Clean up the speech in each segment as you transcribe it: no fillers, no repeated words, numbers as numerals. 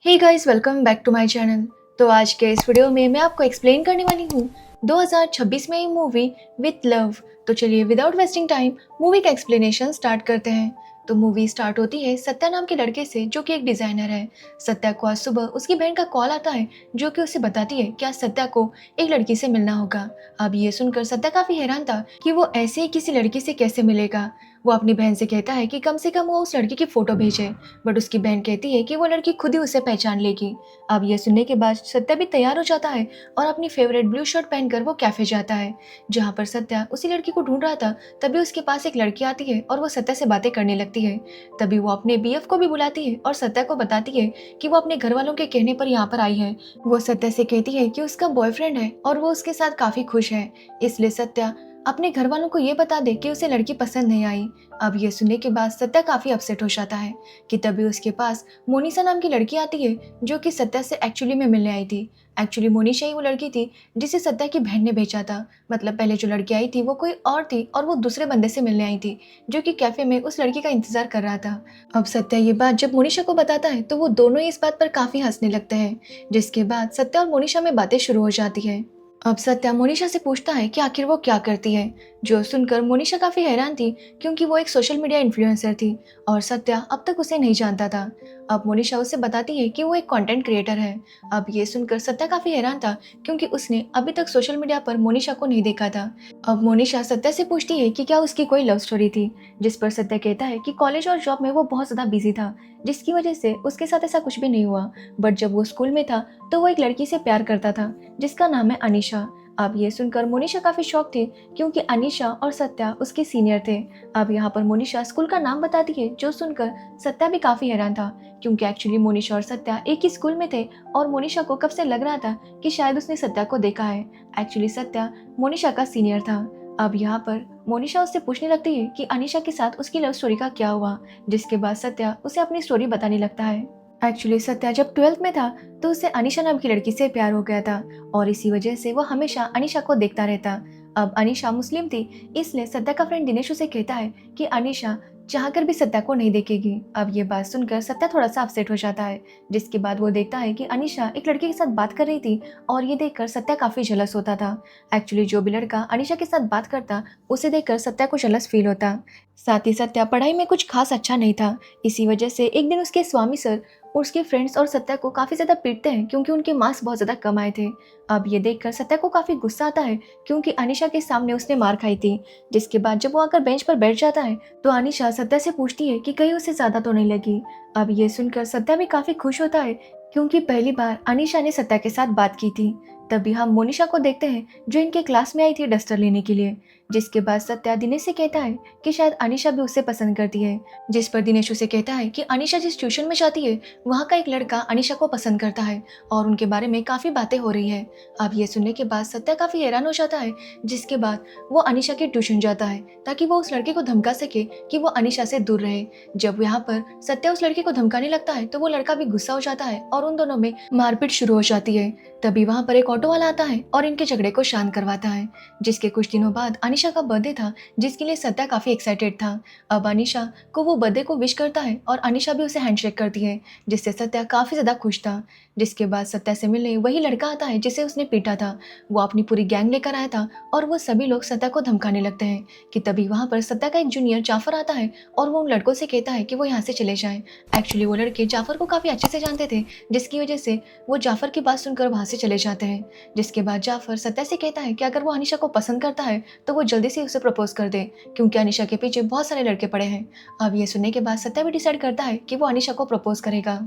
Hey guys, welcome back to my channel. तो आज के इस वीडियो में मैं आपको एक्सप्लेन करने वाली हूँ 2026 में आई मूवी विथ लव। तो चलिए विदाउट वेस्टिंग टाइम मूवी का एक्सप्लेनेशन स्टार्ट करते हैं। तो मूवी स्टार्ट होती है सत्या नाम के लड़के से जो कि एक डिजाइनर है। सत्या को आज सुबह उसकी बहन का कॉल आता है जो कि उसे बताती है कि आज सत्या को एक लड़की से मिलना होगा। अब ये सुनकर सत्या काफी हैरान था कि वो ऐसे ही किसी लड़की से कैसे मिलेगा। वो अपनी बहन से कहता है कि कम से कम वो उस लड़की की फोटो भेजे, बट उसकी बहन कहती है कि वो लड़की खुद ही उसे पहचान लेगी। अब ये सुनने के बाद सत्या भी तैयार हो जाता है और अपनी फेवरेट ब्लू शर्ट पहनकर वो कैफे जाता है जहाँ पर सत्या उसी लड़की को ढूंढ रहा था। तभी उसके पास एक लड़की आती है और वो सत्या से बातें करने लगती है। तभी वो अपने बीएफ को भी बुलाती है और सत्या को बताती है कि वो अपने घर वालों के कहने पर यहाँ पर आई है। वो सत्या से कहती है कि उसका बॉयफ्रेंड है और वो उसके साथ काफी खुश है, इसलिए सत्या अपने घर वालों को ये बता दे कि उसे लड़की पसंद नहीं आई। अब ये सुनने के बाद सत्या काफी अपसेट हो जाता है कि तभी उसके पास मोनिशा नाम की लड़की आती है जो कि सत्या से एक्चुअली में मिलने आई थी। एक्चुअली मोनिशा ही वो लड़की थी जिसे सत्या की बहन ने भेजा था। मतलब पहले जो लड़की आई थी वो कोई और थी और वो दूसरे बंदे से मिलने आई थी जो कि कैफे में उस लड़की का इंतजार कर रहा था। अब सत्या ये बात जब मोनिशा को बताता है तो वो दोनों ही इस बात पर काफी हंसने लगते हैं, जिसके बाद सत्या और मोनिशा में बातें शुरू हो जाती है। अब सत्या मोनिशा से पूछता है कि आखिर वो क्या करती है, जो सुनकर मोनिशा काफी हैरान थी क्योंकि वो एक सोशल मीडिया इन्फ्लुएंसर थी और सत्या अब तक उसे नहीं जानता था। अब मोनिशा उसे बताती है कि वो एक कंटेंट क्रिएटर है। अब ये सुनकर सत्या काफी हैरान था क्योंकि उसने अभी तक सोशल मीडिया पर मोनिशा को नहीं देखा था। अब मोनिशा सत्या से पूछती है कि क्या उसकी कोई लव स्टोरी थी, जिस पर सत्या कहता है कि कॉलेज और जॉब में वो बहुत ज्यादा बिजी था जिसकी वजह से उसके साथ ऐसा कुछ भी नहीं हुआ। बट जब वो स्कूल में था तो वो एक लड़की से प्यार करता था जिसका नाम है अनीशा। अब ये सुनकर मोनिशा काफी शॉक थी क्योंकि अनीशा और सत्या उसके सीनियर थे। अब यहाँ पर मोनिशा स्कूल का नाम बताती है जो सुनकर सत्या भी काफी हैरान था क्योंकि एक्चुअली मोनिशा और सत्या एक ही स्कूल में थे और मोनिशा को कब से लग रहा था कि शायद उसने सत्या को देखा है। एक्चुअली सत्या मोनिशा का सीनियर था। अब यहाँ पर मोनिशा उससे पूछने लगती है कि अनीशा के साथ उसकी लव स्टोरी का क्या हुआ, जिसके बाद सत्या उसे अपनी स्टोरी बताने लगता है। एक्चुअली सत्या जब 12th में था तो उसे अनीशा नाम की लड़की से प्यार हो गया था और इसी वजह से वो हमेशा अनीशा को देखता रहता। अब अनीशा मुस्लिम थी, इसलिए सत्या का फ्रेंड दिनेश उसे कहता है कि अनीशा चाहकर भी सत्या को नहीं देखेगी। अब ये बात सुनकर सत्या थोड़ा सा अपसेट हो जाता है, जिसके बाद वो देखता है कि अनीशा एक लड़के के साथ बात कर रही थी और ये देखकर सत्या काफी जलस होता था। एक्चुअली जो भी लड़का अनीशा के साथ बात करता उसे देखकर सत्या को जलस फील होता। साथ ही सत्या पढ़ाई में कुछ खास अच्छा नहीं था, इसी वजह से एक दिन उसके स्वामी सर उसके फ्रेंड्स और सत्या को काफी ज्यादा पीटते हैं क्योंकि उनके मार्क्स बहुत ज्यादा कम आए थे। अब ये देखकर सत्या को काफी गुस्सा आता है क्योंकि अनीशा के सामने उसने मार खाई थी। जिसके बाद जब वो आकर बेंच पर बैठ जाता है तो अनीशा सत्या से पूछती है कि कहीं उसे ज्यादा तो नहीं लगी। अब ये सुनकर सत्या भी काफी खुश होता है क्योंकि पहली बार अनीशा ने सत्या के साथ बात की थी। तभी हम मोनिशा को देखते हैं जो इनके क्लास में आई थी डस्टर लेने के लिए। जिसके बाद सत्या दिनेश से कहता है कि शायद अनीशा भी उसे पसंद करती है, जिस पर दिनेश उसे कहता है कि अनीशा जिस ट्यूशन में जाती है वहाँ का एक लड़का अनीशा को पसंद करता है और उनके बारे में काफी बातें हो रही है। अब ये सुनने के बाद सत्या काफी हैरान हो जाता है, जिसके बाद वो अनीशा के ट्यूशन जाता है ताकि वो उस लड़के को धमका सके कि वो अनीशा से दूर रहे। जब यहाँ पर सत्या उस लड़के को धमकाने लगता है तो वो लड़का भी गुस्सा हो जाता है और उन दोनों में मारपीट शुरू हो जाती है। तभी वहाँ पर एक ऑटो वाला आता है और इनके झगड़े को शांत करवाता है। जिसके कुछ दिनों बाद अनीशा का बर्थडे था जिसके लिए सत्या काफी एक्साइटेड था। अब अनीशा को वो बर्थडे को विश करता है और अनीशा भी उसे हैंडशेक करती है, जिससे सत्या काफी ज्यादा खुश था। जिसके बाद सत्या से मिलने वही लड़का आता है जिसे उसने पीटा था। वो अपनी पूरी गैंग लेकर आया था और वो सभी लोग सत्या को धमकाने लगते हैं कि तभी वहाँ पर सत्या का एक जूनियर जाफर आता है और वो उन लड़कों से कहता है कि वो यहाँ से चले जाएं। एक्चुअली वो लड़के जाफर को काफी अच्छे से जानते थे, जिसकी वजह से वो जाफर की बात सुनकर वहां से चले जाते हैं। जिसके बाद जाफर सत्या से कहता है कि अगर वो अनीशा को पसंद करता है तो वो जल्दी से उसे प्रपोज कर दे क्योंकि अनीशा के पीछे बहुत सारे लड़के पड़े हैं। अब ये सुनने के बाद सत्या भी डिसाइड करता है कि वो अनीशा को प्रपोज करेगा।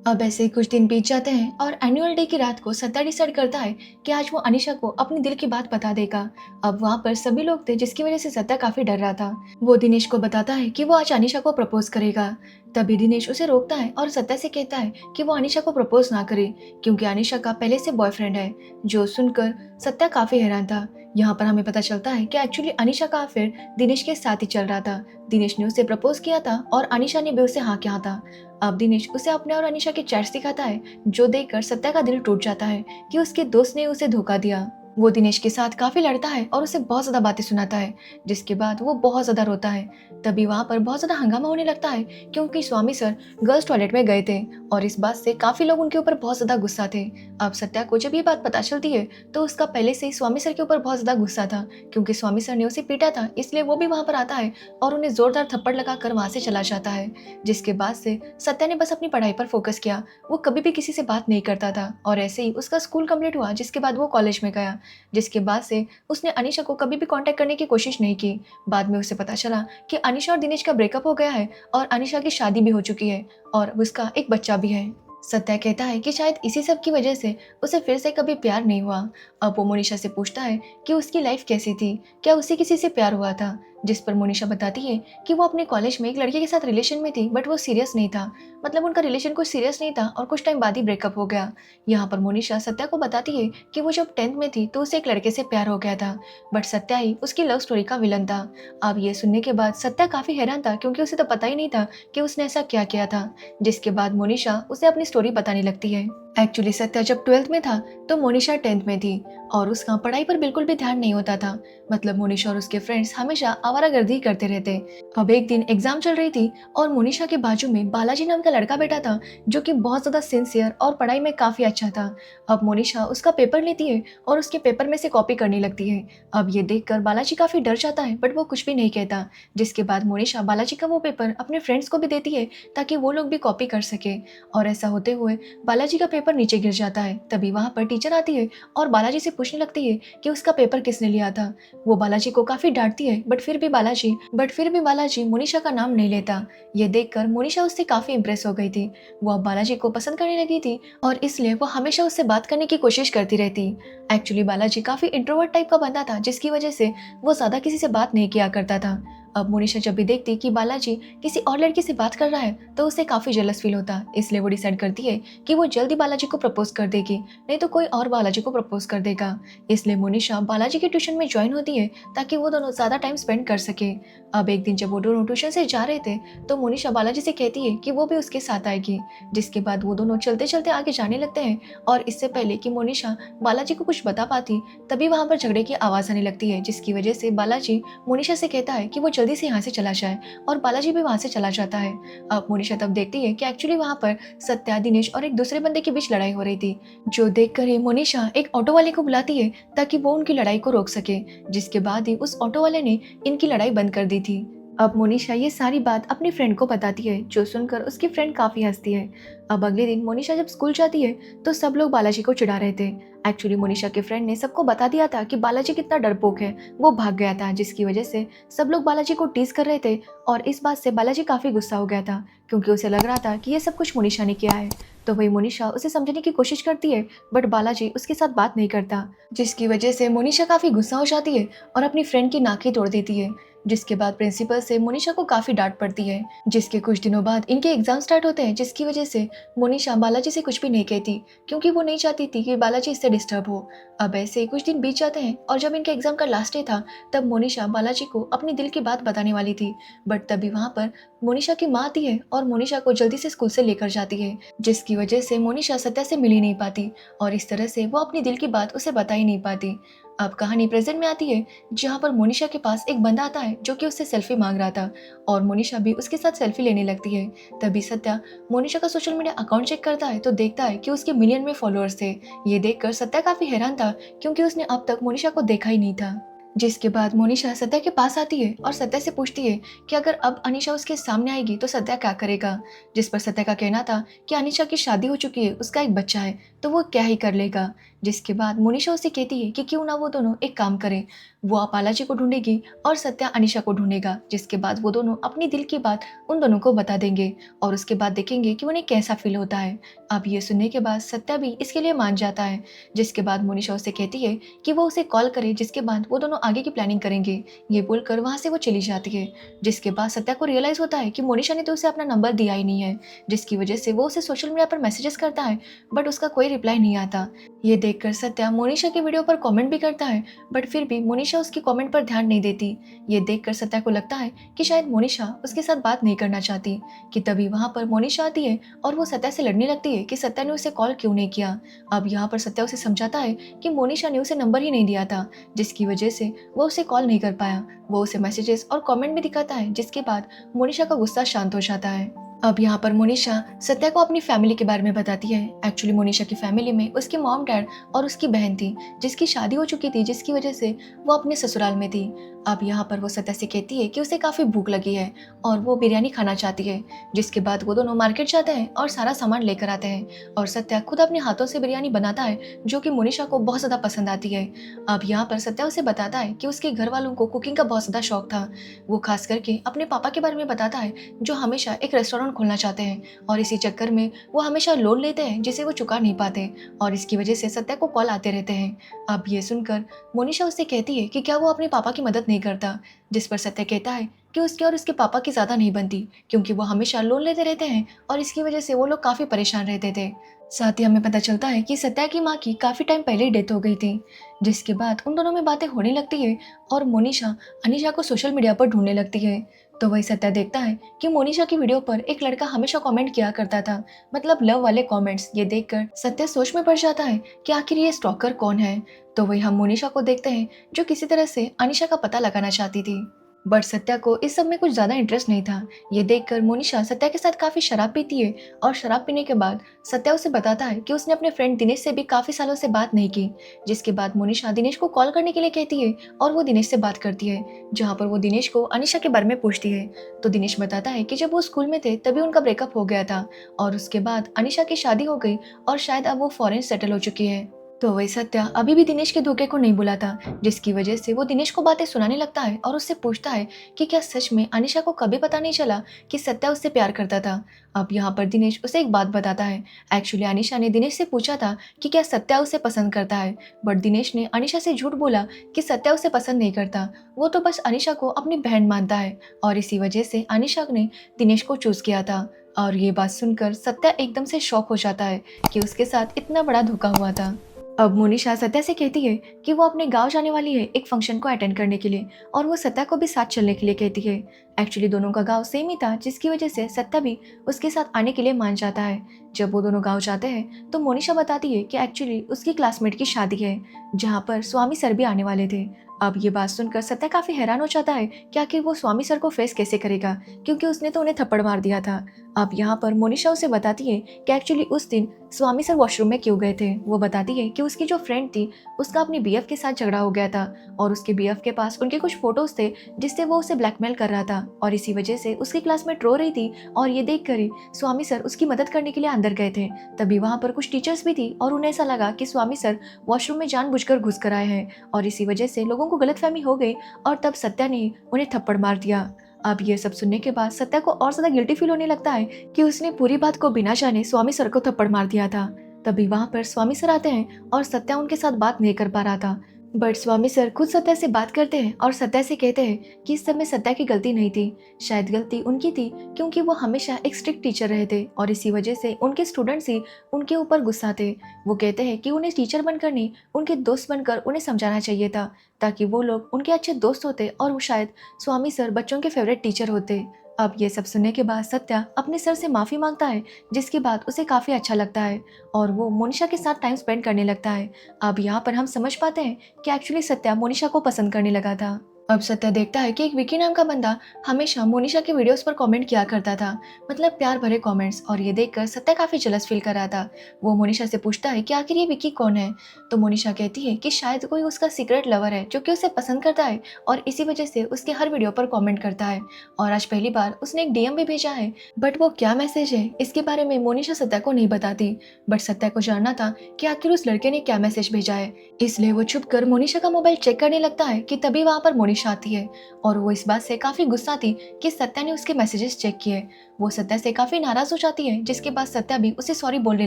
अब ऐसे ही कुछ दिन बीत जाते हैं और एनुअल डे की रात को सत्या डिसाइड करता है कि आज वो अनीशा को अपनी दिल की बात बता देगा। अब वहाँ पर सभी लोग थे जिसकी वजह से सत्या काफी डर रहा था। वो दिनेश को बताता है कि वो आज अनीशा को प्रपोज करेगा। तभी दिनेश उसे रोकता है और सत्या से कहता है कि वो अनीशा को प्रपोज ना करे क्योंकि अनीशा का पहले से बॉयफ्रेंड है। जो सुनकर सत्या काफी हैरान था। यहाँ पर हमें पता चलता है कि एक्चुअली अनीशा का अफेयर दिनेश के साथ ही चल रहा था। दिनेश ने उसे प्रपोज किया था और अनीशा ने भी उसे हाँ किया था। अब दिनेश उसे अपने और अनीशा के चैट्स दिखाता है जो देखकर सत्या का दिल टूट जाता है कि उसके दोस्त ने उसे धोखा दिया। वो दिनेश के साथ काफ़ी लड़ता है और उसे बहुत ज़्यादा बातें सुनाता है, जिसके बाद वो बहुत ज़्यादा रोता है। तभी वहाँ पर बहुत ज़्यादा हंगामा होने लगता है क्योंकि स्वामी सर गर्ल्स टॉयलेट में गए थे और इस बात से काफ़ी लोग उनके ऊपर बहुत ज़्यादा गुस्सा थे। अब सत्या को जब ये बात पता चलती है तो उसका पहले से ही स्वामी सर के ऊपर बहुत ज़्यादा गुस्सा था क्योंकि स्वामी सर ने उसे पीटा था, इसलिए वो भी वहाँ पर आता है और उन्हें ज़ोरदार थप्पड़ लगाकर वहाँ से चला जाता है। जिसके बाद से सत्या ने बस अपनी पढ़ाई पर फोकस किया, वो कभी भी किसी से बात नहीं करता था और ऐसे ही उसका स्कूल कंप्लीट हुआ, जिसके बाद वो कॉलेज में गया। जिसके बाद से उसने अनीशा को कभी भी कांटेक्ट करने की कोशिश नहीं की। बाद में उसे पता चला कि अनीशा और दिनेश का ब्रेकअप हो गया है और अनीशा की शादी भी हो चुकी है और उसका एक बच्चा भी है। सत्या कहता है कि शायद इसी सब की वजह से उसे फिर से कभी प्यार नहीं हुआ। अब वो मोनिशा से पूछता है कि उसकी लाइफ कैसी थी, क्या उसे किसी से प्यार हुआ था, जिस पर मोनिशा बताती है कि वो अपने कॉलेज में एक लड़के के साथ रिलेशन में थी, बट वो सीरियस नहीं था। मतलब उनका रिलेशन कुछ सीरियस नहीं था और कुछ टाइम बाद ही ब्रेकअप हो गया। यहाँ पर मोनिशा सत्या को बताती है कि वो जब 10th में थी तो उसे एक लड़के से प्यार हो गया था, बट सत्या ही उसकी लव स्टोरी का विलन था। अब ये सुनने के बाद सत्या काफी हैरान था क्योंकि उसे तो पता ही नहीं था कि उसने ऐसा क्या किया था। जिसके बाद मोनिशा उसे अपनी स्टोरी बताने लगती है। एक्चुअली सत्या जब 12th में था तो मोनिशा 10th में थी और उसका पढ़ाई पर बिल्कुल भी ध्यान नहीं होता था। मतलब मोनिशा और उसके फ्रेंड्स हमेशा आवारागर्दी करते रहते। अब एक दिन एग्जाम चल रही थी और मोनिशा के बाजू में बालाजी नाम का लड़का बैठा था जो कि बहुत ज्यादा सिंसियर और पढ़ाई में काफी अच्छा था। अब मोनिशा उसका पेपर लेती है और उसके पेपर में से कॉपी करने लगती है। अब ये देखकर बालाजी काफी डर जाता है बट वो कुछ भी नहीं कहता। जिसके बाद मोनिशा बालाजी का वो पेपर अपने फ्रेंड्स को भी देती है ताकि वो लोग भी कॉपी कर सके और ऐसा होते हुए बालाजी का पेपर नीचे गिर जाता है। तभी वहां पर टीचर आती है और बालाजी से पूछने लगती है कि उसका पेपर किसने लिया था। वो बालाजी को काफी डांटती है बट फिर भी बालाजी मोनिशा का नाम नहीं लेता। ये देखकर मोनिशा उससे काफी इंप्रेस हो गई थी। वो अब बालाजी को पसंद करने लगी थी और इसलिए वो हमेशा उससे बात करने की कोशिश करती रहती। एक्चुअली बालाजी काफी इंट्रोवर्ट टाइप का बंदा था, जिसकी वजह से वो ज्यादा किसी से बात नहीं किया करता था। अब मोनिशा जब भी देखती कि बालाजी किसी और लड़की से बात कर रहा है तो उसे काफी जेलस फील होता, इसलिए वो डिसाइड करती है कि वो जल्दी बालाजी को प्रपोज कर देगी, नहीं तो कोई और बालाजी को प्रपोज कर देगा। इसलिए मोनिशा बालाजी के ट्यूशन में ज्वाइन होती है ताकि वो दोनों ज्यादा टाइम स्पेंड कर सके। अब एक दिन जब वो दोनों ट्यूशन से जा रहे थे तो मोनिशा बालाजी से कहती है कि वो भी उसके साथ आएगी। जिसके बाद वो दोनों चलते चलते आगे जाने लगते हैं और इससे पहले कि मोनिशा बालाजी को कुछ बता पाती तभी वहां पर झगड़े की आवाज आने लगती है, जिसकी वजह से बालाजी मोनिशा से कहता है कि वो जल्दी से यहाँ से चला जाए और बालाजी भी वहां से चला जाता है। अब मोनिशा तब देखती है कि एक्चुअली वहां पर सत्या, दिनेश और एक दूसरे बंदे के बीच लड़ाई हो रही थी, जो देखकर ही मोनिशा एक ऑटो वाले को बुलाती है ताकि वो उनकी लड़ाई को रोक सके। जिसके बाद ही उस ऑटो वाले ने इनकी लड़ाई बंद कर दी थी। अब मोनिशा ये सारी बात अपनी फ्रेंड को बताती है, जो सुनकर उसकी फ्रेंड काफी हंसती है। अब अगले दिन मोनिशा जब स्कूल जाती है तो सब लोग बालाजी को चिढ़ा रहे थे। एक्चुअली मोनिशा के फ्रेंड ने सबको बता दिया था कि बालाजी कितना डरपोक है, वो भाग गया था, जिसकी वजह से सब लोग बालाजी को टीज कर रहे थे और इस बात से बालाजी काफी गुस्सा हो गया था क्योंकि उसे लग रहा था कि ये सब कुछ मोनिशा ने किया है। तो वही मोनिशा उसे समझने की कोशिश करती है बट बालाजी उसके साथ बात नहीं करता, जिसकी वजह से मोनिशा काफी गुस्सा हो जाती है और अपनी फ्रेंड की नाक ही तोड़ देती है। जिसके बाद प्रिंसिपल से मोनिशा को काफी डांट पड़ती है। जिसके कुछ दिनों बाद इनके एग्जाम स्टार्ट होते हैं, जिसकी वजह से मोनिशा बालाजी से कुछ भी नहीं कहती क्योंकि वो नहीं चाहती थी कि बालाजी इससे डिस्टर्ब हो। अब ऐसे ही कुछ दिन बीत जाते हैं और जब इनके एग्जाम का लास्ट डे था तब मोनिशा बालाजी को अपनी दिल की बात बताने वाली थी, बट तभी वहां पर मोनिशा की माँ आती है और मोनिशा को जल्दी से स्कूल से लेकर जाती है, जिसकी वजह से मोनिशा सत्या से मिल ही नहीं पाती और इस तरह से वो अपनी दिल की बात उसे बता ही नहीं पाती। अब कहानी प्रेजेंट में आती है जहाँ पर मोनिशा के पास एक बंदा आता है जो कि उससे सेल्फी मांग रहा था और मोनिशा भी उसके साथ सेल्फी लेने लगती है। तभी सत्या मोनिशा का सोशल मीडिया अकाउंट चेक करता है तो देखता है कि उसके मिलियन में फॉलोअर्स थे। ये देखकर सत्या काफी हैरान था क्योंकि उसने अब तक मोनिशा को देखा ही नहीं था। जिसके बाद मोनिशा सत्या के पास आती है और सत्या से पूछती है कि अगर अब अनीशा उसके सामने आएगी तो सत्या क्या करेगा, जिस पर सत्या का कहना था कि अनीशा की शादी हो चुकी है, उसका एक बच्चा है, तो वो क्या ही कर लेगा। जिसके बाद मोनिशा उसे कहती है कि क्यों ना वो दोनों एक काम करें, वो बालाजी को ढूंढेगी और सत्या अनीशा को ढूंढेगा। जिसके बाद वो दोनों अपनी दिल की बात उन दोनों को बता देंगे और उसके बाद देखेंगे कि उन्हें कैसा फील होता है। अब ये सुनने के बाद सत्या भी इसके लिए मान जाता है। जिसके बाद मोनिशा उसे कहती है कि वो उसे कॉल करे, जिसके बाद वो दोनों आगे की प्लानिंग करेंगे। ये बोलकर वहां से वो चली जाती है। जिसके बाद सत्या को रियलाइज होता है कि मोनिशा ने तो उसे अपना नंबर दिया ही नहीं है, जिसकी वजह से वो उसे सोशल मीडिया पर मैसेजेस करता है बट उसका कोई रिप्लाई नहीं आता। ये देखकर सत्या मोनिशा की वीडियो पर कमेंट भी करता है, बट फिर भी मोनिशा उसकी कमेंट पर ध्यान नहीं देती। ये देखकर सत्या को लगता है कि शायद मोनिशा उसके साथ बात नहीं करना चाहती, कि तभी वहां पर मोनिशा आती है और वो सत्या से लड़ने लगती है कि सत्या ने उसे कॉल क्यों नहीं किया। अब यहाँ पर सत्या उसे समझाता है कि मोनिशा ने उसे नंबर ही नहीं दिया था, जिसकी वजह से वो उसे कॉल नहीं कर पाया। वो उसे मैसेजेस और कॉमेंट भी दिखाता है, जिसके बाद मोनिशा का गुस्सा शांत हो जाता है। अब यहाँ पर मोनिशा सत्या को अपनी फैमिली के बारे में बताती है। एक्चुअली मोनिशा की फैमिली में उसके मॉम डैड और उसकी बहन थी, जिसकी शादी हो चुकी थी, जिसकी वजह से वो अपने ससुराल में थी। अब यहाँ पर वो सत्या से कहती है कि उसे काफ़ी भूख लगी है और वो बिरयानी खाना चाहती है, जिसके बाद वो दोनों मार्केट जाते हैं और सारा सामान लेकर आते हैं और सत्या खुद अपने हाथों से बिरयानी बनाता है, जो कि मोनिशा को बहुत ज़्यादा पसंद आती है। अब यहाँ पर सत्या उसे बताता है कि उसके घर वालों को कुकिंग का बहुत ज़्यादा शौक था। वो खास करके अपने पापा के बारे में बताता है, जो हमेशा एक रेस्टोरेंट खोलना चाहते हैं और इसी चक्कर में वो हमेशा लोन लेते हैं, जिसे वो चुका नहीं पाते और इसकी वजह से सत्या को कॉल आते रहते हैं। अब ये सुनकर मोनिशा उससे कहती है कि क्या वो अपने पापा की मदद नहीं करता, जिस पर सत्या कहता है कि उसके और उसके पापा की ज़्यादा नहीं बनती, क्योंकि वो हमेशा लोन लेते रहते हैं और इसकी वजह से वो लोग काफ़ी परेशान रहते थे। साथ ही हमें पता चलता है कि सत्या की माँ की काफ़ी टाइम पहले ही डेथ हो गई थी, जिसके बाद उन दोनों में बातें होने लगती है और मोनिशा अनीशा को सोशल मीडिया पर ढूंढने लगती है। तो वही सत्या देखता है कि मोनिशा की वीडियो पर एक लड़का हमेशा कमेंट किया करता था, मतलब लव वाले कमेंट्स। ये देखकर सत्या सोच में पड़ जाता है कि आखिर ये स्टॉकर कौन है। तो वही हम मोनिशा को देखते हैं, जो किसी तरह से अनीशा का पता लगाना चाहती थी, बट सत्या को इस सब में कुछ ज़्यादा इंटरेस्ट नहीं था। ये देखकर मोनिशा सत्या के साथ काफ़ी शराब पीती है और शराब पीने के बाद सत्या उसे बताता है कि उसने अपने फ्रेंड दिनेश से भी काफ़ी सालों से बात नहीं की, जिसके बाद मोनिशा दिनेश को कॉल करने के लिए कहती है और वो दिनेश से बात करती है, जहाँ पर वो दिनेश को अनीशा के बारे में पूछती है। तो दिनेश बताता है कि जब वो स्कूल में थे तभी उनका ब्रेकअप हो गया था और उसके बाद अनीशा की शादी हो गई और शायद अब वो फॉरेन सेटल हो चुकी है। तो वही सत्या अभी भी दिनेश के धोखे को नहीं भुलाता, जिसकी वजह से वो दिनेश को बातें सुनाने लगता है और उससे पूछता है कि क्या सच में अनीशा को कभी पता नहीं चला कि सत्या उससे प्यार करता था। अब यहाँ पर दिनेश उसे एक बात बताता है। एक्चुअली अनीशा ने दिनेश से पूछा था कि क्या सत्या उसे पसंद करता है, बट दिनेश ने अनीशा से झूठ बोला कि सत्या उसे पसंद नहीं करता, वो तो बस अनीशा को अपनी बहन मानता है और इसी वजह से अनीशा ने दिनेश को चूज किया था। और ये बात सुनकर सत्या एकदम से शॉक हो जाता है कि उसके साथ इतना बड़ा धोखा हुआ था। अब मोनिशा सत्या से कहती है कि वो अपने गांव जाने वाली है एक फंक्शन को अटेंड करने के लिए और वो सत्या को भी साथ चलने के लिए कहती है। एक्चुअली दोनों का गांव सेम ही था, जिसकी वजह से सत्या भी उसके साथ आने के लिए मान जाता है। जब वो दोनों गांव जाते हैं तो मोनिशा बताती है कि एक्चुअली उसकी क्लासमेट की शादी है, जहाँ पर स्वामी सर भी आने वाले थे। अब ये बात सुनकर सत्या काफी हैरान हो जाता है कि आखिर वो स्वामी सर को फेस कैसे करेगा, क्योंकि उसने तो उन्हें थप्पड़ मार दिया था। अब यहाँ पर मोनिशा उसे बताती है कि एक्चुअली उस दिन स्वामी सर वॉशरूम में क्यों गए थे। वो बताती है कि उसकी जो फ्रेंड थी उसका अपनी बीएफ के साथ झगड़ा हो गया था और उसके बीएफ के पास उनके कुछ फोटोज थे, जिससे वो उसे ब्लैकमेल कर रहा था और इसी वजह से उसकी क्लासमेट रो रही थी और ये देख कर ही स्वामी सर उसकी मदद करने के लिए अंदर गए थे। तभी वहाँ पर कुछ टीचर्स भी थी और उन्हें ऐसा लगा कि स्वामी सर वॉशरूम में जानबूझकर घुस कर आए हैं और इसी वजह से लोगों को गलतफहमी हो गई और तब सत्या ने उन्हें थप्पड़ मार दिया। अब ये सब सुनने के बाद सत्या को और ज्यादा गिल्टी फील होने लगता है कि उसने पूरी बात को बिना जाने स्वामी सर को थप्पड़ मार दिया था। तभी वहां पर स्वामी सर आते हैं और सत्या उनके साथ बात नहीं कर पा रहा था, बट स्वामी सर खुद सत्या से बात करते हैं और सत्या से कहते हैं कि इस सब में सत्या की गलती नहीं थी, शायद गलती उनकी थी, क्योंकि वो हमेशा एक स्ट्रिक्ट टीचर रहे थे और इसी वजह से उनके स्टूडेंट्स ही उनके ऊपर गुस्सा थे। वो कहते हैं कि उन्हें टीचर बनकर नहीं, उनके दोस्त बनकर उन्हें समझाना चाहिए था, ताकि वो लोग उनके अच्छे दोस्त होते और वो शायद स्वामी सर बच्चों के फेवरेट टीचर होते। अब ये सब सुनने के बाद सत्या अपने सर से माफ़ी मांगता है, जिसके बाद उसे काफ़ी अच्छा लगता है और वो मोनिशा के साथ टाइम स्पेंड करने लगता है। अब यहाँ पर हम समझ पाते हैं कि एक्चुअली सत्या मोनिशा को पसंद करने लगा था। अब सत्या देखता है कि एक विकी नाम का बंदा हमेशा मोनिशा के वीडियोस पर कमेंट किया करता था, मतलब प्यार भरे कमेंट्स, और ये देखकर सत्या काफ़ी जलस फील कर रहा था। वो मोनिशा से पूछता है कि आखिर ये विकी कौन है। तो मोनिशा कहती है कि शायद कोई उसका सीक्रेट लवर है जो कि उसे पसंद करता है और इसी वजह से उसके हर वीडियो पर कमेंट करता है और आज पहली बार उसने एक डीएम भी भेजा है, बट वो क्या मैसेज है इसके बारे में मोनिशा सत्या को नहीं बताती। बट सत्या को जानना था कि आखिर उस लड़के ने क्या मैसेज भेजा है, इसलिए वो छुप कर मोनिशा का मोबाइल चेक करने लगता है कि तभी वहाँ पर मोनिशा आती है और वो इस बात से काफी गुस्सा थी कि सत्या ने उसके मैसेजेस चेक किए। वो सत्या से काफी नाराज हो जाती है, जिसके बाद सत्या भी उसे सॉरी बोलने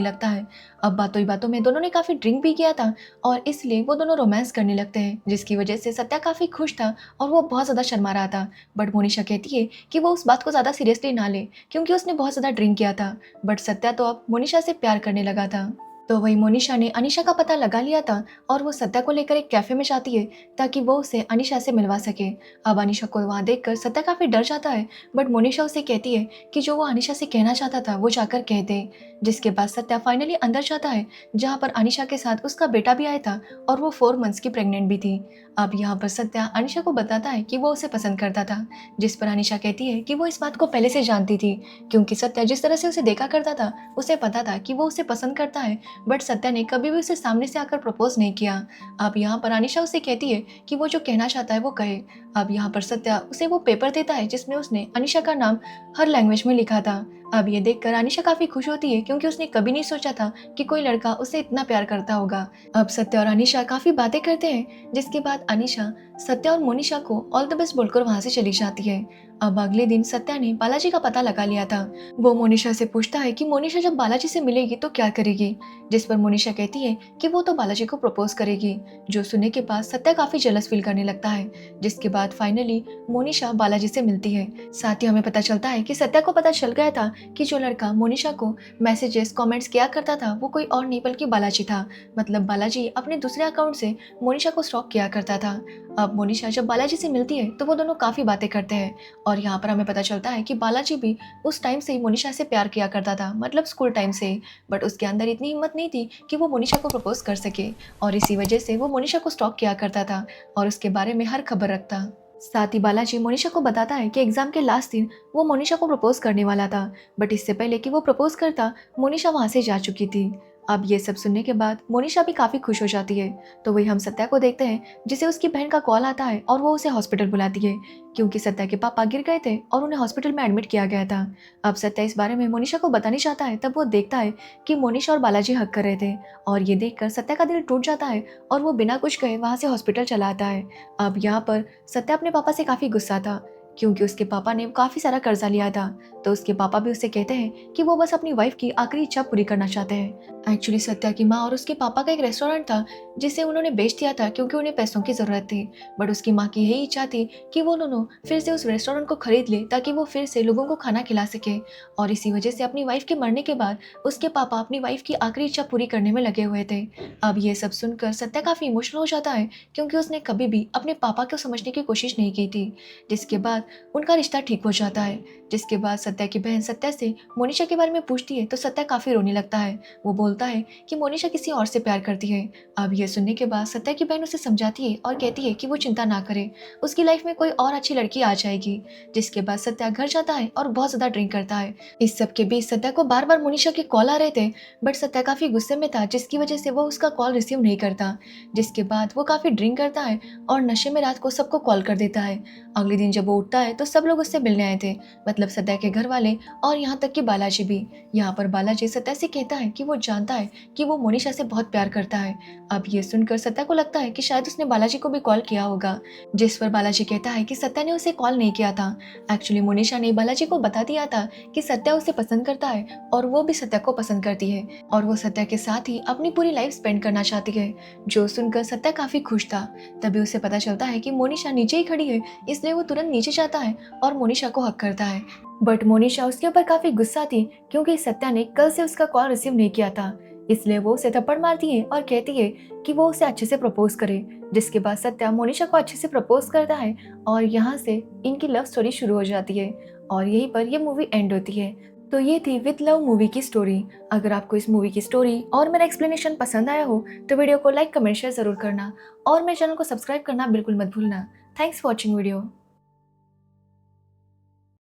लगता है। अब बातों ही बातों में दोनों ने काफी ड्रिंक भी किया था और इसलिए वो दोनों रोमांस करने लगते हैं, जिसकी वजह से सत्या काफी खुश था और वो बहुत ज्यादा शर्मा रहा था। बट मोनिशा कहती है कि वो उस बात को ज्यादा सीरियसली ना ले, क्योंकि उसने बहुत ज्यादा ड्रिंक किया था। बट सत्या तो अब मोनिशा से प्यार करने लगा था। तो वही मोनिशा ने अनीशा का पता लगा लिया था और वो सत्या को लेकर एक कैफे में जाती है ताकि वो उसे अनीशा से मिलवा सके। अब अनीशा को वहाँ देखकर सत्या काफी डर जाता है, बट मोनिशा उसे कहती है कि जो वो अनीशा से कहना चाहता था वो जाकर कह दे। जिसके बाद सत्या फाइनली अंदर जाता है जहाँ पर अनीशा के साथ उसका बेटा भी आया था और वो 4 मंथ्स की प्रेग्नेंट भी थी। अब यहाँ पर सत्या अनीशा को बताता है कि वो उसे पसंद करता था, जिस पर अनीशा कहती है कि वो इस बात को पहले से जानती थी, क्योंकि सत्या जिस तरह से उसे देखा करता था उसे पता था कि वो उसे पसंद करता है, बट सत्या ने कभी भी उसे सामने से आकर प्रपोज नहीं किया। अब यहाँ पर अनीशा उसे कहती है कि वो जो कहना चाहता है वो कहे। अब यहाँ पर सत्या उसे वो पेपर देता है जिसमें उसने अनीशा का नाम हर लैंग्वेज में लिखा था। अब ये देखकर अनीशा काफी खुश होती है क्योंकि उसने कभी नहीं सोचा था कि कोई लड़का उसे इतना प्यार करता होगा। अब सत्या और अनीशा काफी बातें करते हैं, जिसके बाद अनीशा सत्या और मोनिशा को ऑल द बेस्ट बोलकर वहां से चली जाती है। अब अगले दिन सत्या ने बालाजी का पता लगा लिया था। वो मोनिशा से पूछता है कि मोनिशा जब बालाजी से मिलेगी तो क्या करेगी, जिस पर मोनिशा कहती है कि वो तो बालाजी को प्रपोज करेगी। जो सुनने के बाद सत्या काफी जेलस फील करने लगता है, जिसके बाद फाइनली मोनिशा बालाजी से मिलती है। साथ ही हमें पता चलता है कि सत्या को पता चल गया था कि जो लड़का मोनिशा को मैसेजेस कमेंट्स किया करता था वो कोई और नहीं बल्कि बालाजी था। मतलब बालाजी अपने दूसरे अकाउंट से मोनिशा को स्टॉक किया करता था। अब मोनिशा जब बालाजी से मिलती है तो वो दोनों काफी बातें करते हैं और यहाँ पर हमें पता चलता है कि बालाजी भी उस टाइम से ही मोनिशा से प्यार किया करता था, मतलब स्कूल टाइम से। बट उसके अंदर इतनी हिम्मत नहीं थी कि वो मोनिशा को प्रपोज कर सके और इसी वजह से वो मोनिशा को स्टॉक किया करता था और उसके बारे में हर खबर रखता। साथ ही बालाजी मोनिशा को बताता है कि एग्जाम के लास्ट दिन वो मोनिशा को प्रपोज करने वाला था, बट इससे पहले कि वो प्रपोज करता मोनिशा वहां से जा चुकी थी। अब ये सब सुनने के बाद मोनिशा भी काफी खुश हो जाती है। तो वही हम सत्या को देखते हैं जिसे उसकी बहन का कॉल आता है और वो उसे हॉस्पिटल बुलाती है, क्योंकि सत्या के पापा गिर गए थे और उन्हें हॉस्पिटल में एडमिट किया गया था। अब सत्या इस बारे में मोनिशा को बताना चाहता है, तब वो देखता है कि मोनिशा और बालाजी हक कर रहे थे और ये देखकर सत्या का दिल टूट जाता है और वो बिना कुछ कहे वहां से हॉस्पिटल चला आता है। अब यहाँ पर सत्या अपने पापा से काफी गुस्सा था, क्योंकि उसके पापा ने काफी सारा कर्जा लिया था। तो उसके पापा भी उससे कहते हैं कि वो बस अपनी वाइफ की आखिरी इच्छा पूरी करना चाहते हैं। एक्चुअली सत्या की माँ और उसके पापा का एक रेस्टोरेंट था जिसे उन्होंने बेच दिया था क्योंकि उन्हें पैसों की जरूरत थी, बट उसकी माँ की यही इच्छा थी कि वो दोनों फिर से उस रेस्टोरेंट को खरीद ले ताकि वो फिर से लोगों को खाना खिला सके। और इसी वजह से अपनी वाइफ के मरने के बाद उसके पापा अपनी वाइफ की आखिरी इच्छा पूरी करने में लगे हुए थे। अब ये सब सुनकर सत्या काफी इमोशनल हो जाता है, क्योंकि उसने कभी भी अपने पापा को समझने की कोशिश नहीं की थी। जिसके बाद उनका रिश्ता ठीक हो जाता है। जिसके बाद सत्या की बहन सत्या से मोनिशा के बारे में पूछती है तो सत्या काफी रोने लगता है। वो बोलता है कि मोनिशा किसी और से प्यार करती है। अब ये सुनने के बाद सत्या की बहन उसे समझाती है और कहती है कि वो चिंता ना करे, उसकी लाइफ में कोई और अच्छी लड़की आ जाएगी। जिसके बाद सत्या घर जाता है और बहुत ज्यादा ड्रिंक करता है। इस सब के बीच सत्या को बार बार मोनिशा के कॉल आ रहे थे, बट सत्या काफी गुस्से में था, जिसकी वजह से वो उसका कॉल रिसीव नहीं करता। जिसके बाद वो काफी ड्रिंक करता है और नशे में रात को सबको कॉल कर देता है। अगले दिन जब वो उठता है तो सब लोग उससे मिलने आए थे, मतलब सत्या के घर वाले और यहाँ तक कि बालाजी भी। यहाँ पर बालाजी सत्या से कहता है कि वो जानता है कि वो मोनिशा से बहुत प्यार करता है। अब ये सुनकर सत्या को लगता है कि शायद उसने बालाजी को भी कॉल किया होगा, जिस पर बालाजी कहता है कि सत्या ने उसे कॉल नहीं किया था। एक्चुअली मोनिशा ने बालाजी को बता दिया था कि सत्या उसे पसंद करता है और वो भी सत्या को पसंद करती है और वो सत्या के साथ ही अपनी पूरी लाइफ स्पेंड करना चाहती है। जो सुनकर सत्या काफी खुश था। तभी उसे पता चलता है कि मोनिशा नीचे ही खड़ी है, इसलिए वो तुरंत नीचे जाता है और मोनिशा को हक करता है। बट मोनिशा उसके ऊपर काफी गुस्सा थी, क्योंकि सत्या ने कल से उसका कॉल रिसीव नहीं किया था। इसलिए वो उसे थप्पड़ मारती है और कहती है कि वो उसे अच्छे से प्रपोज करे। जिसके बाद सत्या मोनिशा को अच्छे से प्रपोज करता है और यहाँ से इनकी लव स्टोरी शुरू हो जाती है और यहीं पर ये मूवी एंड होती है। तो ये थी विद लव मूवी की स्टोरी। अगर आपको इस मूवी की स्टोरी और मेरा एक्सप्लेनेशन पसंद आया हो तो वीडियो को लाइक कमेंट शेयर जरूर करना और मेरे चैनल को सब्सक्राइब करना बिल्कुल मत भूलना। Thanks for watching video.